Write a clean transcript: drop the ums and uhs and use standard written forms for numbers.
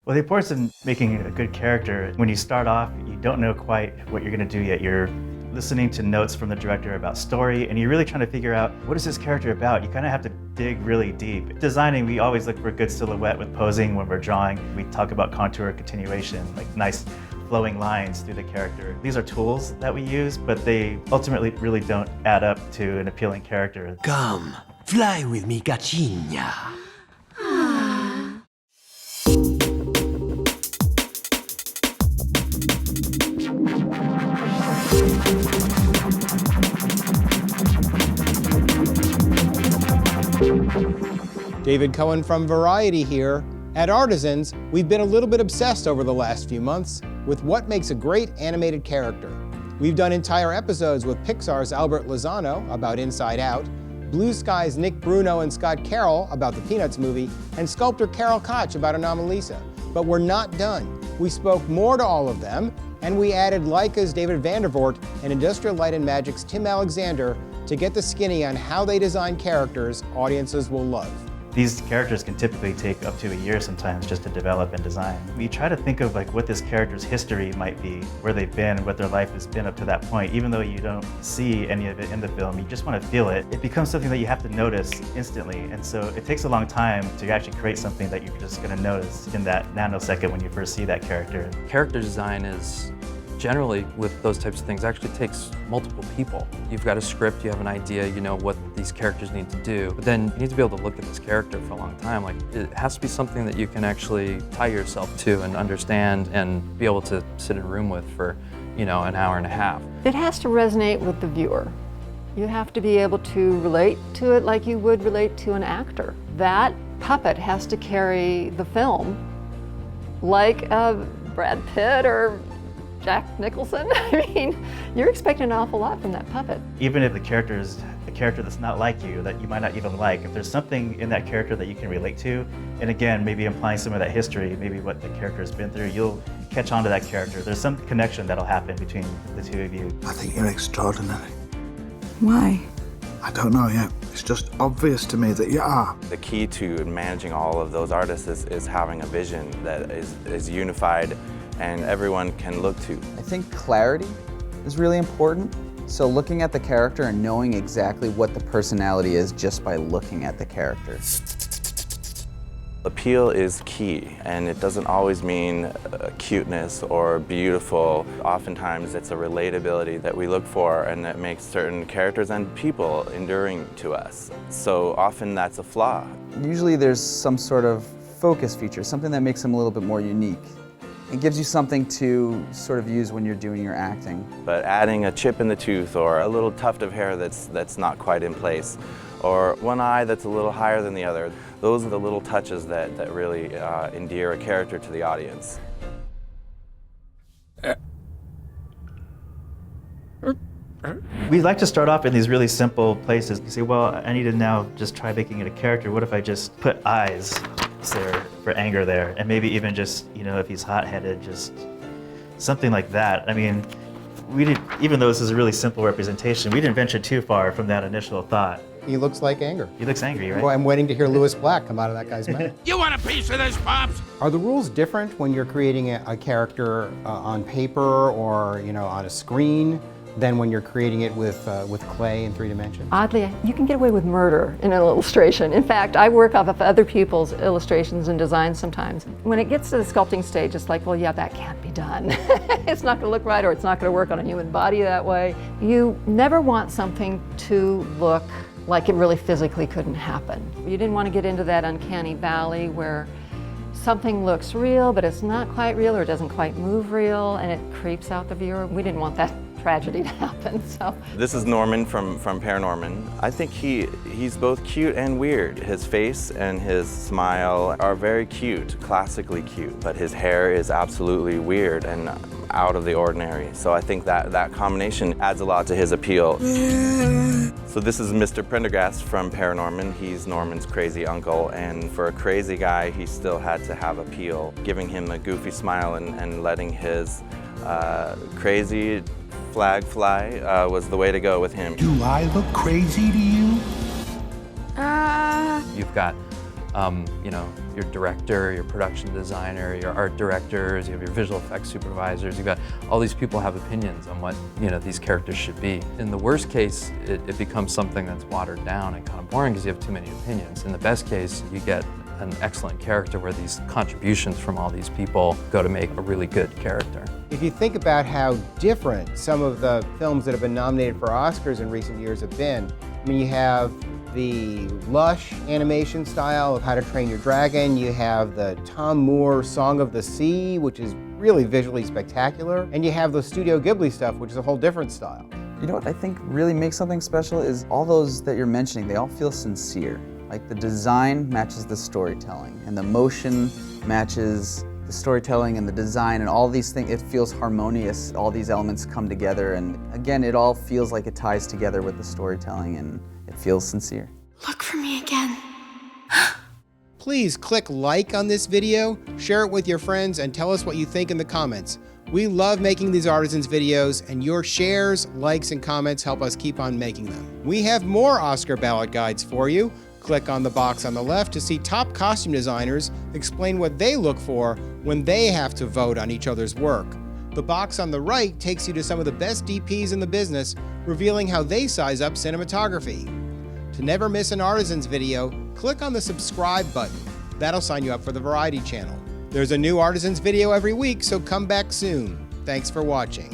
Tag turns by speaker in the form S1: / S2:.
S1: Well, the importance of making a good character, when you start off, you don't know quite what you're going to do yet. You're listening to notes from the director about story, and you're really trying to figure out, what is this character about? You kind of have to dig really deep. Designing, we always look for a good silhouette with posing when we're drawing. We talk about contour continuation, like nice flowing lines through the character. These are tools that we use, but they ultimately really don't add up to an appealing character.
S2: Come, fly with me, Cachinha.
S3: David Cohen from Variety here. At Artisans, we've been a little bit obsessed over the last few months with what makes a great animated character. We've done entire episodes with Pixar's Albert Lozano about Inside Out, Blue Sky's Bruno and Scott Carroll about the Peanuts movie, and sculptor Carol Koch about Anomalisa. But we're not done. We spoke more to all of them, and we added Laika's David Vandervoort and Industrial Light and Magic's Tim Alexander to get the skinny on how they design characters audiences will love.
S1: These characters can typically take up to a year sometimes just to develop and design. We try to think of like what this character's history might be, where they've been, what their life has been up to that point. Even though you don't see any of it in the film, you just want to feel it. It becomes something that you have to notice instantly. And so it takes a long time to actually create something that you're just going to notice in that nanosecond when you first see that character.
S4: Character design is generally, with those types of things, actually takes multiple people. You've got a script, you have an idea, you know what these characters need to do, but then you need to be able to look at this character for a long time. Like, it has to be something that you can actually tie yourself to and understand and be able to sit in a room with for, you know, an hour and a half.
S5: It has to resonate with the viewer. You have to be able to relate to it like you would relate to an actor. That puppet has to carry the film like Brad Pitt or Jack Nicholson. I mean, you're expecting an awful lot from that puppet.
S1: Even if the character is a character that's not like you, that you might not even like, if there's something in that character that you can relate to, and again, maybe implying some of that history, maybe what the character has been through, you'll catch on to that character. There's some connection that'll happen between the two of you.
S6: I think you're extraordinary.
S7: Why?
S6: I don't know yet. It's just obvious to me that you are.
S8: The key to managing all of those artists is having a vision that is unified and everyone can look to.
S9: I think clarity is really important. So looking at the character and knowing exactly what the personality is just by looking at the character.
S8: Appeal is key, and it doesn't always mean cuteness or beautiful. Oftentimes it's a relatability that we look for and that makes certain characters and people enduring to us. So often that's a flaw.
S9: Usually there's some sort of focus feature, something that makes them a little bit more unique. It gives you something to sort of use when you're doing your acting.
S8: But adding a chip in the tooth or a little tuft of hair that's not quite in place, or one eye that's a little higher than the other, those are the little touches that really endear a character to the audience.
S1: We like to start off in these really simple places. You say, well, I need to now just try making it a character. What if I just put eyes there for anger there? And maybe even just, you know, if he's hot-headed, just something like that. I mean, even though this is a really simple representation, we didn't venture too far from that initial thought.
S3: He looks like anger.
S1: He looks angry, right?
S3: Well, I'm waiting to hear Lewis Black come out of that guy's mouth.
S2: You want a piece of this, Pops?
S3: Are the rules different when you're creating a character on paper or, you know, on a screen than when you're creating it with clay in 3 dimensions?
S5: Oddly, you can get away with murder in an illustration. In fact, I work off of other people's illustrations and designs sometimes. When it gets to the sculpting stage, it's like, well, yeah, that can't be done. It's not gonna look right, or it's not gonna work on a human body that way. You never want something to look like it really physically couldn't happen. You didn't want to get into that uncanny valley where something looks real, but it's not quite real, or it doesn't quite move real, and it creeps out the viewer. We didn't want that tragedy to happen, so.
S8: This is Norman from Paranorman. I think he's both cute and weird. His face and his smile are very cute, classically cute, but his hair is absolutely weird and out of the ordinary. So I think that combination adds a lot to his appeal. So this is Mr. Prendergast from Paranorman. He's Norman's crazy uncle, and for a crazy guy, he still had to have appeal. Giving him a goofy smile and letting his crazy flag fly was the way to go with him.
S6: Do I look crazy to you?
S4: You've got You know, your director, your production designer, your art directors, you have your visual effects supervisors, you've got all these people have opinions on what, you know, these characters should be. In the worst case, it becomes something that's watered down and kind of boring because you have too many opinions. In the best case, you get an excellent character where these contributions from all these people go to make a really good character.
S3: If you think about how different some of the films that have been nominated for Oscars in recent years have been, I mean, you have the lush animation style of How to Train Your Dragon, you have the Tom Moore Song of the Sea, which is really visually spectacular, and you have the Studio Ghibli stuff, which is a whole different style.
S9: You know what I think really makes something special is all those that you're mentioning, they all feel sincere. Like the design matches the storytelling, and the motion matches the storytelling and the design, and all these things, it feels harmonious. All these elements come together, and again, it all feels like it ties together with the storytelling, and it feels sincere.
S7: Look for me again.
S3: Please click like on this video, share it with your friends, and tell us what you think in the comments. We love making these Artisans videos, and your shares, likes, and comments help us keep on making them. We have more Oscar ballot guides for you. Click on the box on the left to see top costume designers explain what they look for when they have to vote on each other's work. The box on the right takes you to some of the best DPs in the business, revealing how they size up cinematography. To never miss an Artisans video, click on the subscribe button. That'll sign you up for the Variety channel. There's a new Artisans video every week, so come back soon. Thanks for watching.